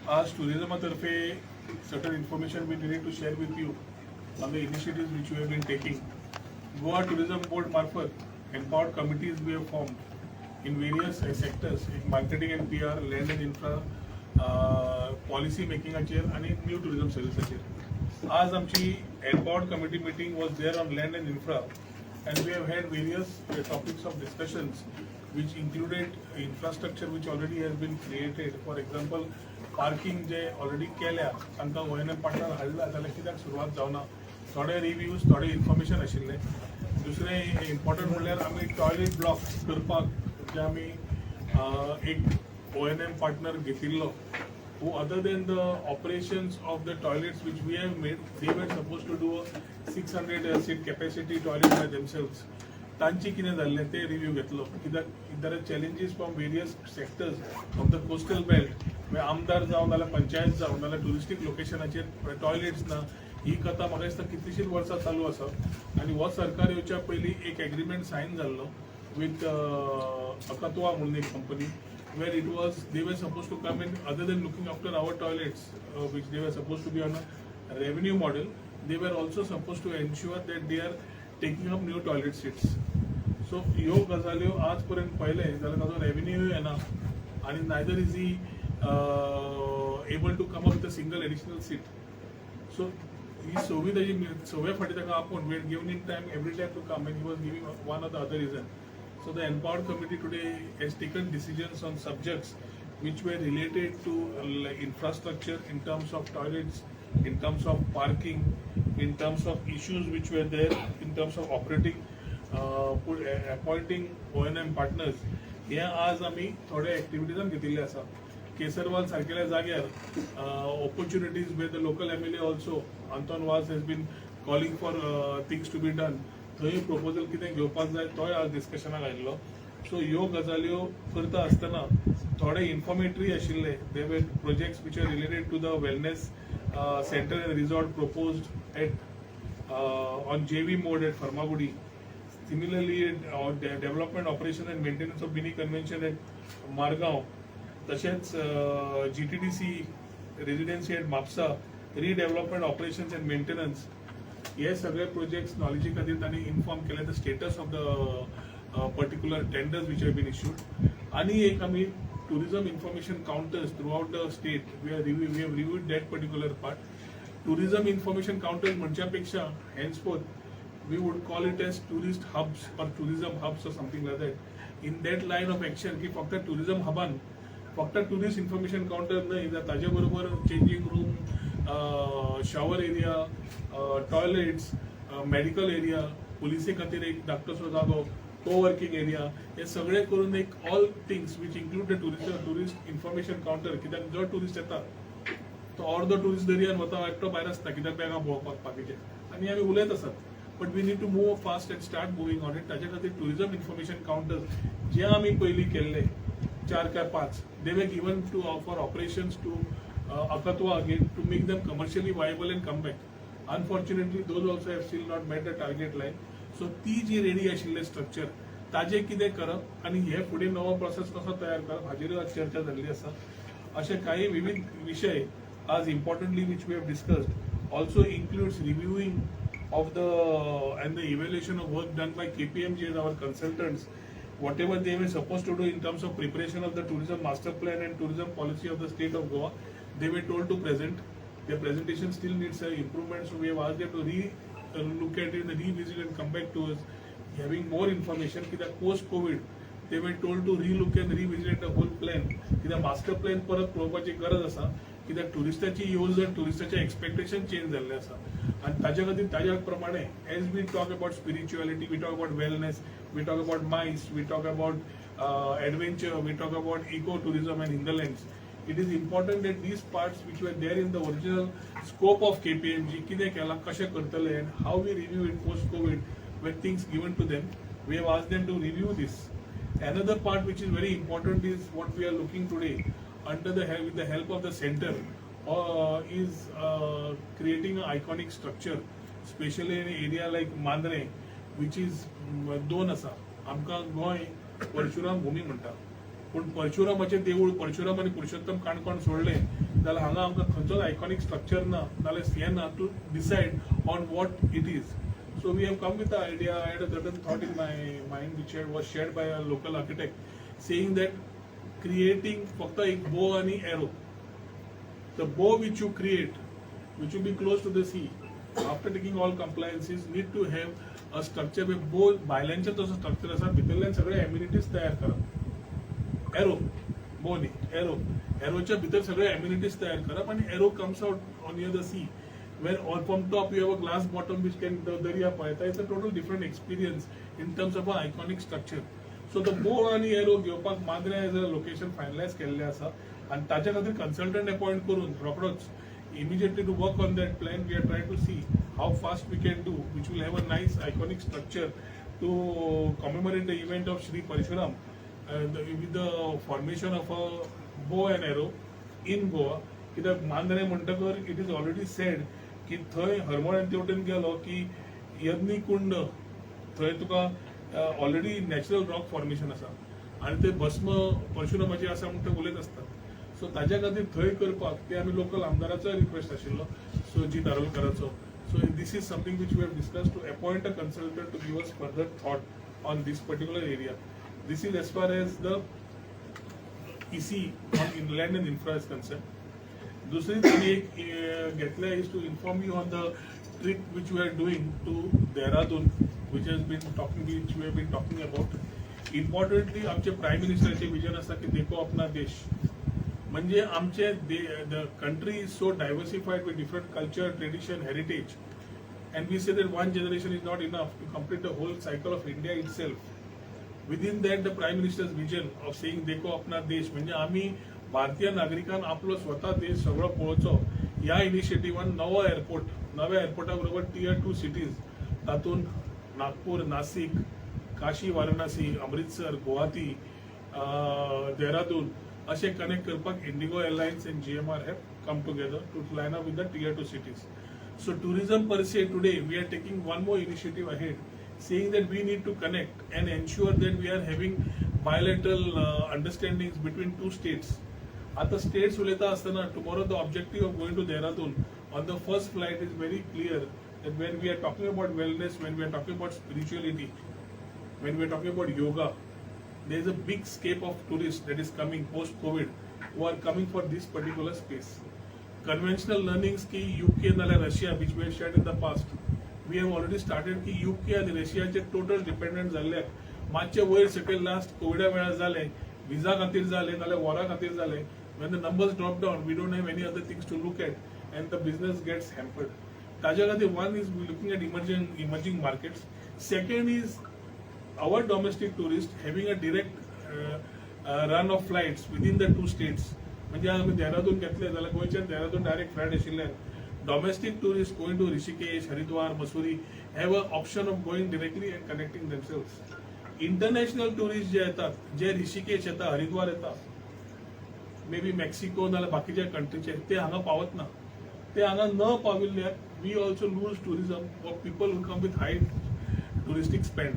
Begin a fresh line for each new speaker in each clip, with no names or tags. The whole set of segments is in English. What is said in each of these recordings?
As tourism certain information we needed to share with you on the initiatives which we have been taking. Goa Tourism Board marfat empowered committees we have formed in various sectors, in marketing and PR, land and infra, policy making and new tourism services. As आमची empowered committee meeting was there on land and infra, and we have had various topics of discussions which included infrastructure which already has been created. For example, parking J already केल्या तांकां ONM partner हाडला जाल्यार कित्याक सुरवात जावना, थोडे reviews थोडे information आशिल्ले. दुसरें इम्पॉर्टंट म्हणल्यार आमी टॉयलेट ब्लॉक करपाक जे आमी एक ONM पार्टनर घेतिल्लो, who other than the operations of the toilets which we have made, they were supposed to do a 600 seat capacity toilet by themselves. तांची कितें जाल्लें ते रिव्ह्यू घेतलो कित्याक there are challenges from various sectors of the coastal belt. आमदार जावन नाल्यार पंचायत जावन नाल्यार टुरिस्टीक लोकेशनाचेर टॉयलेट्स ना, ही कथा म्हाका दिसता कितलीशींच वर्सां चालू आसा. आनी हो सरकार येवच्या पयलीं एक एग्रीमेंट सायन जाल्लो विथ अकत्वा म्हणून एक company, where it was they were supposed to come in, other than looking after our toilets, which they were supposed to be on a revenue model, they were also supposed to ensure that they are taking up new toilet seats. So ह्यो गजाल्यो आज पर्यंत पळयले जाल्यार ताजो revenue येना, आणि neither is he able to come up with a single additional seat. So ही सव्वे फाटी ताका आपूण we had given him time every time to come, and he was giving one or the other reason. So the empowered committee today has taken decisions on subjects which were related to infrastructure in terms of toilets, in terms of parking, in terms of issues which were there, in terms of operating, appointing ONM partners. हे आज आमी थोडे एक्टिविटीजान घेतिल्ले आसा. केसरवाल सारकेल्या जाग्यार opportunities where the local MLA also, Anton Vaz, has been calling for things to be done. थंय proposal कितें घेवपाक जाय तोय आज डिस्कशनाक आयिल्लो. सो ह्यो गजाल्यो करता आसतना थोडे इन्फॉर्मेटरी आशिल्ले. दे वर projects which are related to the wellness center and resort proposed at on JV mode at Farmagudi. Similarly, development, operation and maintenance of mini convention at Margaon. तशेंच GTDC residency at Mapsa, redevelopment, operations and maintenance. हे सगळे projects नॉलेजी खातीर तांणी inform केले the status of the particular tenders which have been issued. आनी एक आमी tourism information counters throughout the state we have reviewed that particular part. Tourism information counters म्हणच्या पेक्षा henceforth we would call it as tourist hubs or tourism hubs or something like that. In that line of action की फक्त tourism हबान फक्त tourist information counter न्हय, तर ताजे बरोबर changing room, shower area, toilets, medical area, पुलिसे खातीर एक धाकटोसो जागो, कोवर्किंग एरिया, हे सगळे करून एक all things which include the tourist information counter. कित्याक जो टुरिस्ट येता तो अर्दो टुरिस्ट दर्यान वता, एकटो भायर आसता कित्याक बॅगां भोंवपाक बाकीचे, आनी आमी उलयत आसात. But we need to move fast and start moving on it. ताजे खातीर टुरिजम इन्फॉर्मेशन काउंटर्स जे आमी पयलीं केल्ले 4 काय 5, they were given to for operations to Akatwa again to make them commercially viable and come back. Unfortunately, those also have still not met the target line. So ती जी ready आशिल्ले structure ताजे कितें करप आनी हे फुडें नवो प्रोसेस कसो तयार करप हाजेरूय आज चर्चा जाल्ली आसा. अशे काही विविध विषय आज importantly which we have discussed also includes reviewing of the and the evaluation of work done by KPMG as our consultants. Whatever they were supposed to do in terms of preparation of the tourism master plan and tourism policy of the state of Goa, they were told to present. Their presentation still needs improvement, so we have asked them to look at it and revisit and come back to us, having more information. That post-COVID, they were told to relook and revisit the whole plan. That master plan परत पळोवपाची गरज आसा. कित्याक टुरिस्टाची येवजण, टुरिस्टाचे expectation change जाल्ले आसा, आनी ताज्या खातीर ताज्या प्रमाणे as we talk about spirituality, we talk about wellness, we talk about MICE, we talk about adventure, we talk about eco-tourism and hinterlands. It is important that these parts which were there in the original scope of KPMG, कितें केला, कशें करतले, and how we review it post-COVID, when things given to them, we have asked them to review this. Another part which is very important is what we are looking today, with the help of the center, is creating an iconic structure, especially in an area like Mandre, which is दोन आसा. आमकां गोंय परशुराम भूमी म्हणटा, पूण परशुरामाचें देवूळ परशुराम आनी पुरुषोत्तम काणकोण सोडलें जाल्यार हांगा आमकां खंयचोच आयकॉनीक स्ट्रक्चर ना नाल्यार हें ना to decide on what it is. So we have come with the idea. I had a certain thought in my mind which was shared by a local architect, saying that creating फक्त एक bow आणि arrow. The bow which you create, which will be close to the sea, after taking all compliances, need to have a structure where bow बायलांचे तसो structure आसा भितरल्यान सगळे amenities तयार करप. Arrow, bow न्ही, arrow. Arrowच्या भितर सगळे amenities तयार करप आणि arrow comes out on near the sea. Where or from top you have a glass bottom which can the dariya payta. It's a total different experience in terms of an iconic structure. So the bow आणि arrow घेवपाक Mandrem as a location finalize केल्ले आसा आणि ताच्या खातीर consultant appoint करून रोखडोच immediately to work on that plan we are trying to see how fast we can do which will have a nice iconic structure to commemorate the event of Shri Parshuram with the formation of a bow and arrow in Goa. कित्याक मांद्रे म्हणटकर it is already said की थंय हरमळ तेवटेन गेलो की यज्ञी कुंड थंय तुका already natural rock formation आसा आनी ते भस्म परशुरामाची आसा म्हणून ते उलयत आसतात. सो ताच्या खातीर थंय करपाक ते आमी लोकल आमदाराचो रिक्वेस्ट आशिल्लो सो जी दारोलकराचो. So this is something which we have discussed to appoint a consultant to give us further thought on this particular area. This is as far as the EC on inland and infra is concern. दूसरी आम्ही एक घेतल्या is to inform you on the trip which we are doing to Dehradun which has been talking which we have been talking about. Importantly आमचे prime मिनिस्टरचे vision आसा की देखो अपना देश म्हणजे आमचे the country is so diversified with different culture tradition heritage and we say that one generation is not enough to complete the whole cycle of India itself. Within that the prime minister's vision of saying देखो अपना देश म्हणजे आम्ही भारतीय नागरिकांन आपलो स्वता देश सगळो पळोवचो ह्या इनिशिएटिव्हान नव्या एअरपोर्टा बरोबर Tier 2 सिटीज तातूंत नागपूर, नासिक, काशी, वाराणसी, अमृतसर, गुवाहाटी, देहरादून असे कनेक्ट करपाक IndiGo airlines and GMR have come together to line up with the Tier 2 cities. So tourism per se today we are taking one more initiative ahead, saying that we need to connect and ensure that we are having bilateral understandings between two states. आता states उलयता आसतना tomorrow the objective of going to Dehradun on the first flight is very clear that when we are talking about wellness, when we are talking about spirituality, when we are talking about yoga, there is a big scape of tourists that is coming post-COVID who are coming for this particular space. Conventional learnings की UK नाल्या Russia which we have shared in the past, we have already started की UK आणि रशियाचे total dependent झाले मातशे वयर सकयल last कोविडा वेळार झाले विजा खातीर झाले नाल्या वॉरा खातीर झाले. When the numbers drop down, we don't have any other things to look at, and the business gets hampered. ताज्या खातीर one is looking at emerging markets. Second is our domestic tourists having a direct run of flights within the two states. म्हणजे आमी देहरादून घेतले जाल्यार गोंयच्यान Dehradun direct flight आशिल्ल्यान domestic tourists going to Rishikesh, Haridwar, Mussoorie have an option of going directly and connecting themselves. International tourists जे येतात, जे ऋषिकेश येता, हरिद्वार येता, may be Mexico नाल्यार बाकीच्या कंट्रीचे ते हांगा पावत ना. ते हांगा न पाविल्ल्याक we also lose tourism for people who come with high touristic spend.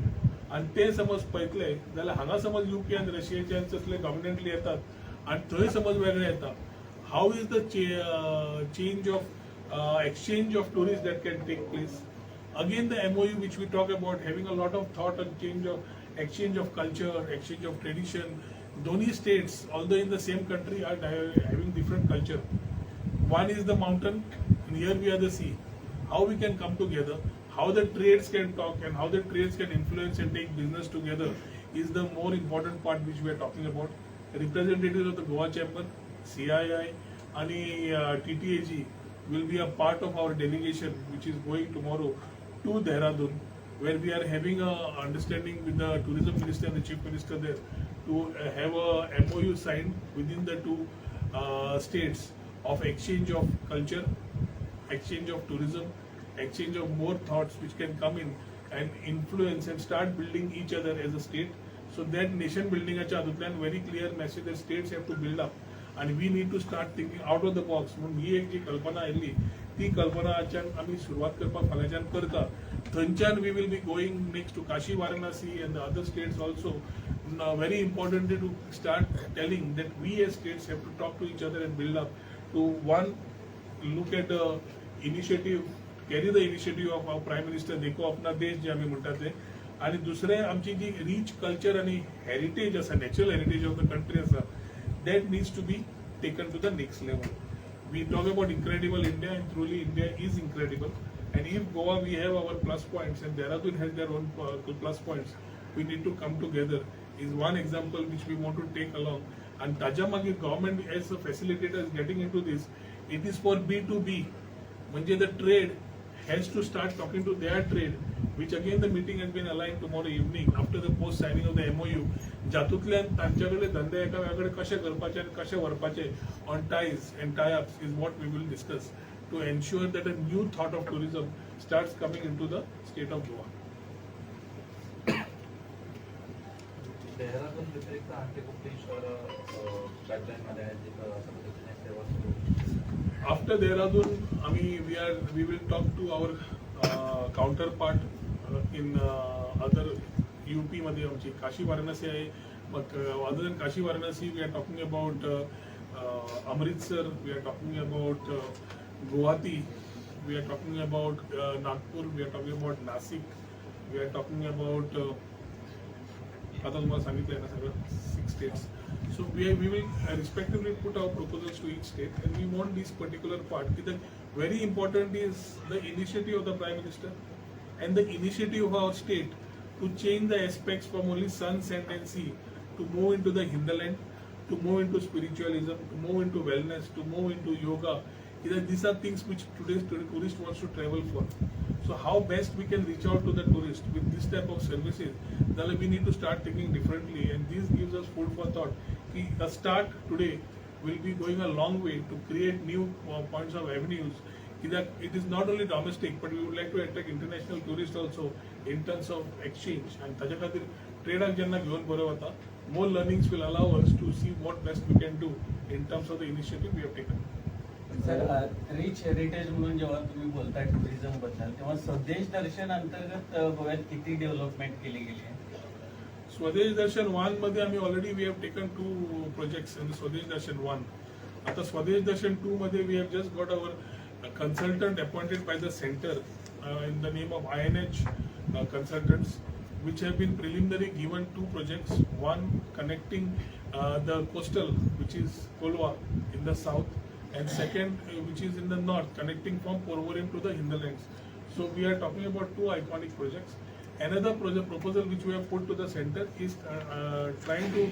आणि ते समज पळयतले जाल्यार हांगा समज UK आनी रशियाचे तसले डॉमिनेंटली येतात आणि थंय समज वेगळे येता. How is the change of exchange of tourists that can take place? Again, the MOU which we talk about, having a lot of thought and exchange of culture, exchange of tradition. Donny states, although in the same country, are having different culture. One is the mountain, and here we are the sea. How we can come together, how the trades can talk, and how the trades can influence and take business together is the more important part which we are talking about. Representatives of the Goa Chamber, CII, and TTAG will be a part of our delegation which is going tomorrow to Dehradun, where we are having a understanding with the tourism minister and the chief minister there to have a MOU signed within the two states of exchange of culture, exchange of tourism, exchange of more thoughts which can come in and influence and start building each other as a state. So that nation building acha adutlan very clear message that states have to build up. And we need to start thinking out of the box. म्हणून ही एक जी कल्पना oily ती कल्पनाच्यान आमी सुरवात करपाक फाल्यांच्यान करता. थंयच्यान we will be going next to Kashi, Varanasi and the other states also very importantly to start telling that we as states have to talk to each other and build up to one, look at the initiative, carry the initiative of our Prime Minister देखो अपना देश जे आम्ही म्हणतात ते, आणि दुसरे आमची जी rich culture आणि हेरिटेज असा, natural heritage of the country असा, that needs to be taken to the next level. We talk about incredible India, and truly India is incredible. And if Goa we have our plus points and Dehradun has their own plus points, we need to come together. Is one example which we want to take along. And Tajamagi government as a facilitator is getting into this. It is for B2B. Manje the trade has to start talking to their trade, which again the meeting has been aligned tomorrow evening after the post signing of the MOU. जातूंतल्यान तांच्याकडे धंदे एका वेगळे कशे करपाचे आणि कशे व्हरपाचे on ties and tie-ups is what we will discuss to ensure that a new thought of tourism starts coming into the state of Goa.
Dehradun व्यतिरिक्त आणखी कुठली शहर गाईडलाईन मध्ये आहेत जिथं अशा पद्धतीने सेवा सुरू?
After Dehradun, we will talk to our counterpart in other UP मध्ये आमची काशी वाराणसी आहे. But other than Kashi Varanasi, we are talking about Amritsar, we are talking about Guwahati, we are talking about Nagpur, we are talking about Nasik, we are talking about आता तुम्हाला सांगितलं ना सगळं 6 states. So we will respectively put our proposals to each state, and we want this particular part. The very important is the initiative of the Prime Minister and the initiative of our state to change the aspects from only sun, sand and sea to move into the hinterland, to move into spiritualism, to move into wellness, to move into yoga. These are things which today's tourist wants to travel for. So how best we can reach out to the tourist with this type of services, then we need to start thinking differently, and this gives us food for thought. A start today will be going a long way to create new points of avenues. It is not only domestic, but we would like to attract international tourists also in terms of exchange. And ताज्या खातीर ट्रेडाक जेन्ना घेवन बरो वता, more learnings will allow us to see what best we can do in terms of the initiative we have taken.
Sir, rich heritage म्हणून जेव्हा तुम्ही बोलताय टुरिझम बद्दल, तेव्हा स्वदेश दर्शन अंतर्गत गोव्यात किती डेव्हलपमेंट केली गेली आहे?
स्वदेश दर्शन 1 मध्ये आम्ही already we have taken 2 projects in Swadesh Darshan 1. आता स्वदेश दर्शन 2 मध्ये we have just got our consultant appointed by the center in the name of INH consultants, which have been preliminary given 2 projects. One connecting the coastal, which is Kolwa in the south, and second which is in the north, connecting from Porvorim to the hinterlands. So we are talking about 2 iconic projects. Another project proposal which we have put to the center is trying to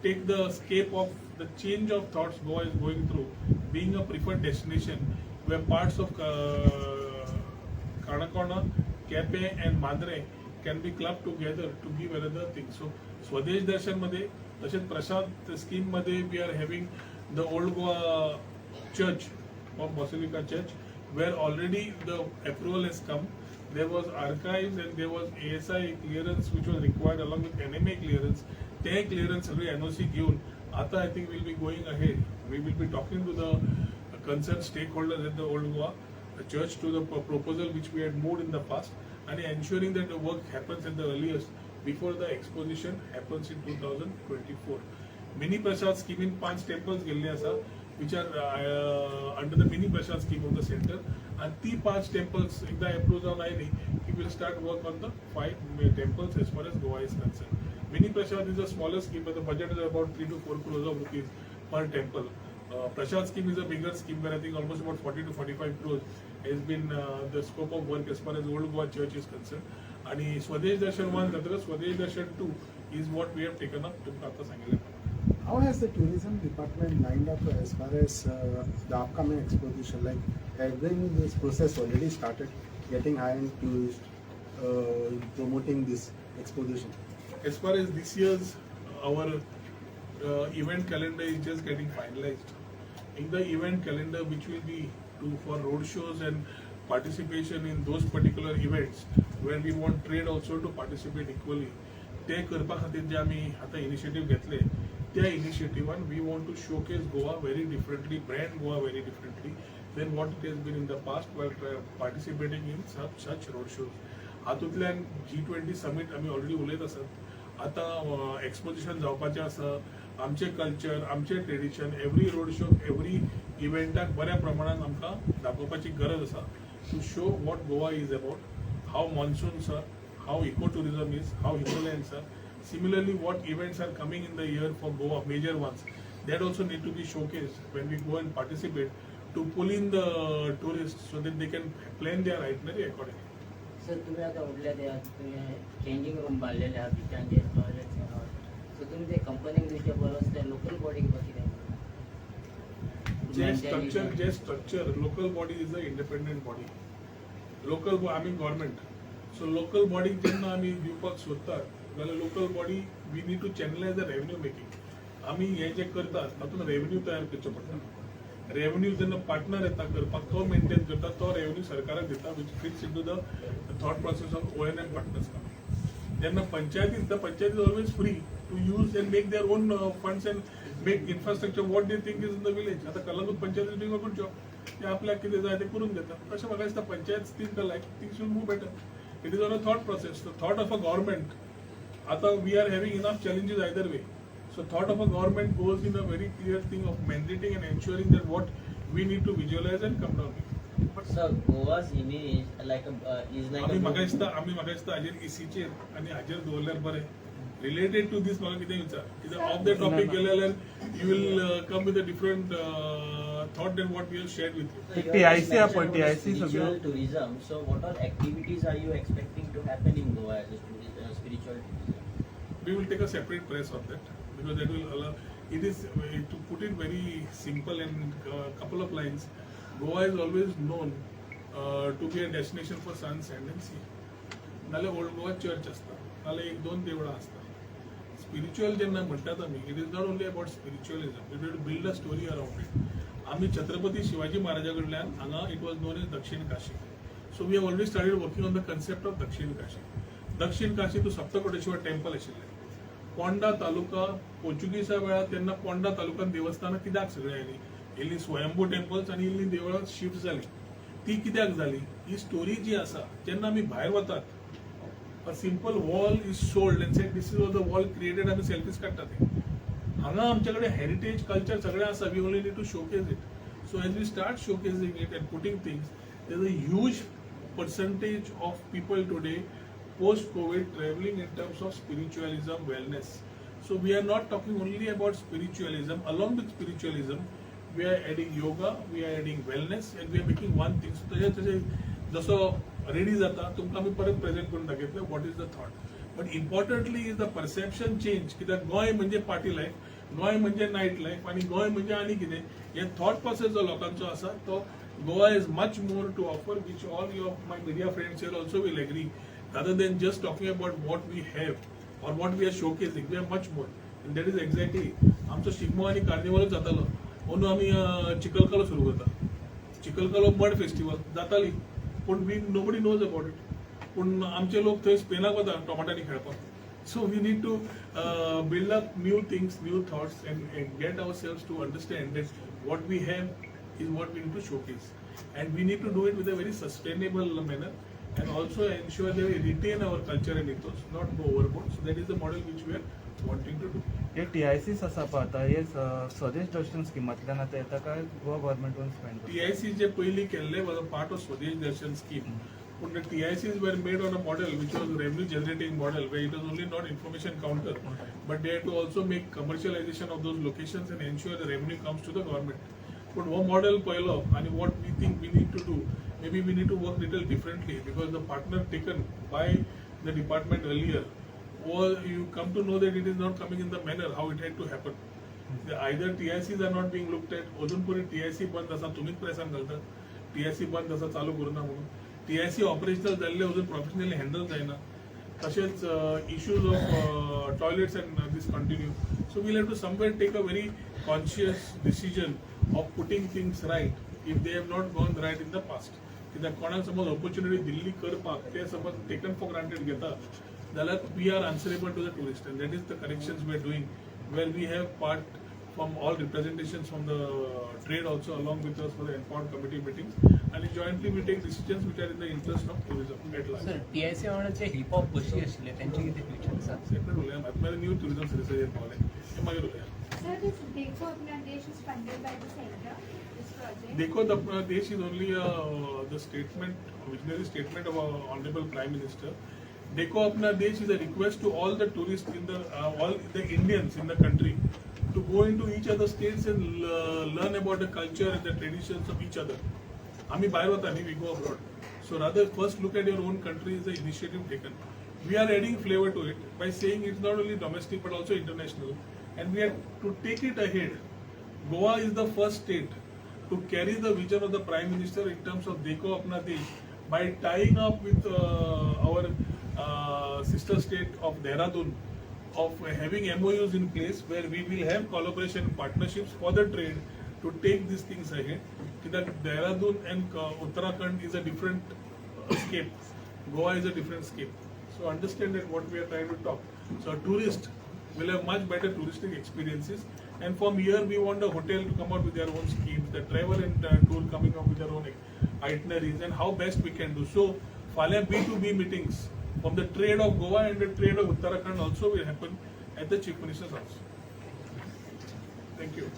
take the scape of the change of thoughts Goa is going through, being a preferred destination where parts of Kanakona, Kepe and Mandre can be clubbed together to give another thing. So Swadesh Darshan मध्ये, तसेच प्रसाद scheme मध्ये we are having the old Goa church of Basilica Church, where already the approval has come. There was archives and there was ASI clearance which was required along with NMA clearance. They clearance सगळे NOC घेऊन आता I think we'll be going ahead. We will be talking to the concerned stakeholders at the old Goa church to the proposal which we had moved in the past, and ensuring that the work happens at the earliest before the exposition happens in 2024. Mini Prasad scheme in 5 temples गेल्ले आसा, which are under the Mini Prasad scheme of the center, and ती 5 temples एकदा approval जाऊन oily we will start work on the 5 temples as far as Goa is concerned. Mini Prasad is a smaller scheme, but the budget is about 3 to 4 crores of rupees per temple. Prasad scheme is a bigger scheme where I think almost about 40 to 45 crores has been the scope of work as far as old Goa church is concerned. And Swadesh Darshan 1 नंतर Swadesh Darshan 2 is what we have taken up to आता सांगितलं.
How has the tourism department lined up as far as the upcoming exposition? Like, has this process already started getting high-end tourists, promoting this exposition?
As far as this year's our event calendar is just getting finalized. In the event calendar, which will be for road shows and participation in those particular events, where we want trade also to participate equally. ते करपा खातीर जे आमी आता initiative घेतले, त्या इनिशिएटिव्हान we want to showcase Goa very differently, brand Goa very differently than what it has been in the past while participating in such road shows. हातूंतल्यान G20 summit आमी already उलयत आसात. आता एक्सपोजिशन जावपाचें आसा, आमचे कल्चर, आमचे tradition, every road show, every इव्हेंटाक बऱ्या प्रमाणात आमकां दाखोवपाची गरज आसा to show what Goa is about, how monsoons are, how eco tourism is, how Himalayans are. Similarly, what events are coming in the year for Goa, major ones, that also need to be showcased when we go and participate to pull in the tourists so that they can plan their itinerary accordingly.
Sir तुम्ही आता उरल्या त्या तुम्ही changing room बांधलेले आहात बिचांचे toilets सो तुम्ही ते कंपनीक दिवचे परस त्या लोकल बॉडीक कितें
जे structure local body is a independent body. Local आमी गव्हर्मेंट, सो लोकल बॉडीक जेन्ना आमी दिवपाक सोदतात जाल्यार local body we need to channelize the revenue making. आमी हे जे करतात तातूंत रेव्हेन्यू तयार करचो पडटा. रेव्हेन्यू जेन्ना पार्टनर येता करपाक तो मेंटेन करता, तो रेव्हेन्यू सरकाराक दिता, which fits into the thought process of O&M partners. जेन्ना पंचायती दिता, panchayat is always free to use and make their own funds and make infrastructure what they think is in the village. आता Calangute panchayat is doing a good job. ते आपल्याक कितें जाय ते करून घेता. तशें म्हाका दिसता panchayat think like things will move better. It is on a thought process. The thought of a government. आता we are having enough challenges either way. So thought of a government goes in a very clear thing of mandating and ensuring that what we need to visualize and come down with.
But sir, Goa's image like is like
आम्ही म्हाका दिसता हाजेर इसीचेर आनी हाजेर दवरल्यार बरें. Related to दीस म्हाका कितें विचार, कित्याक ऑफ द टॉपिक गेले जाल्यार you will come with a different thought than what we have shared with you.
So
TIC
you
आपण TIC
spiritual
सगळं
tourism. So what all activities are you expecting to happen in Goa as a spiritual tourism?
We will take a separate press of that because that will allow. It is to put it very simple and couple of lines. Goa is always known to be a destination for sun, sand and sea. नाले old Goa church असता, नाले एक दोन देवळां असता. Spiritual जेन्ना म्हणटात आमी, it is not only about spiritualism, it will build a story around it. आमी छत्रपती शिवाजी महाराजा कडल्यान हांगा it was known as Dakshin Kashi. So we have always started working on the concept of Dakshin Kashi. दक्षिण काशी टू सप्तकोटेश्वर टेम्पल आशिल्लें. पोंडा तालुका पोर्चुगीसा वेळार तेन्ना पोंडा तालुक्यात देवस्थानां कित्याक सगळीं आयलीं? इल्लीं स्वयंभू टेम्पल्स आनी इल्लीं देवळां शिफ्ट जालीं. ती कित्याक जाली? ही स्टोरी जी आसा, जेन्ना आमी भायर वतात, a simple wall is sold and said this is the wall created and selfies काडटात. हांगा आमचे कडेन हेरिटेज कल्चर सगळें आसा, we only need to showcase it. So as we start showcasing it and putting things, there is a huge percentage of people today post-COVID traveling in terms of spiritualism, wellness. So we are not talking only about spiritualism. Along with spiritualism, we are adding yoga, we are adding wellness, and we are making one thing. So जसं ready जाता तुमकां आमी परत present करून दाखयतले what is the thought. But importantly is the perception change. कित्याक गोंय म्हणजे party life, Goa म्हणजे नायट लायफ आनी गोंय म्हणजे आनी कितें, हे थॉट प्रोसेस जो लोकांचो आसा तो Goa is much more to offer, which all my media friends here also will agree. Rather than just talking about what we have or what we are showcasing, we have much more. And that is exactly. आमचो शिगमो आनी कार्निवलच जातालो. म्हणून आमी चिखलकालो सुरू करता. चिखलकालो mud festival जाताली, पूण nobody knows about it. पूण आमचे लोक थंय स्पेनाक वता टोमाटांनी खेळपाक. So we need to build up new things, new thoughts, and get ourselves to understand that what we have is what we need to showcase, and we need to do it with a very sustainable manner, and also ensure that we retain our culture and ethos, not go overboard. So that is the model which we are wanting to do.
Hey TICs आसा पळय आता, हे स्वदेश दर्शन स्किमांतल्यान आता येता काय Goa गव्हर्नमेंटून spend?
TIC जे पयलीं केल्ले was a part of स्वदेश दर्शन scheme. But the TICs were made on a model which was revenue generating model, where it was only not information counter, but they had to also make commercialization of those locations and ensure the revenue comes to the government. But one model pile up, and what we think we need to do, maybe we need to work little differently, because the partner taken by the department earlier, or you come to know that it is not coming in the manner how it had to happen. Either TICs are not being looked at, अजूनपुरी TIC बंद आसा, तुमीच प्रेसान घालतात, TIC बंद आसा चालू करूना म्हणून. TIC operational जाल्ले अजून प्रोफेशनली हँडल जायना. तशेंच issues of toilets and these continue. So we'll have to somewhere take a very conscious decision of putting things right if they have not gone right in the past. कित्याक कोणाक समज opportunity Delhi करपाक ते समज taken for granted घेता जाल्यार we are answerable to the tourist, and that is the corrections we are doing, where we have part from all representations from the trade also along with us for the Empowered Committee meetings, and jointly we take decisions which are in the interest of tourism at large.
Sir TIC वांगडाचे hip hop बशी आशिल्ले त्यांचे कितें future आसा
Separate उलया मागीर new tourism services Pawle ते मागीर उलया.
Sir, this Dekho Apna Desh is funded by the center, this project.
Dekho Apna Desh is only the statement, visionary statement of our Honorable Prime Minister. Dekho Apna Desh is a request to all the tourists in the all the Indians in the country to go into each other's states and learn about the culture and the traditions of each other. Ami bahar hota nahi, we go abroad. So rather first look at your own country is the initiative taken. We are adding flavor to it by saying it's not only domestic but also international, and we have to take it ahead. Goa is the first state to carry the vision of the Prime Minister in terms of Dekho Apna Desh by tying up with our sister state of Dehradun, of having MOUs in place where we will have collaboration and partnerships for the trade to take these things ahead. That Dehradun and Uttarakhand is a different scape. Goa is a different scape. So understand that what we are trying to talk. So a tourist will have much better touristic experiences. And from here we want the hotel to come out with their own schemes, the travel and tour coming up with their own itineraries, and how best we can do. So Falya B2B meetings from the trade of Goa and the trade of Uttarakhand also will happen at the Chief Minister's house. Thank you.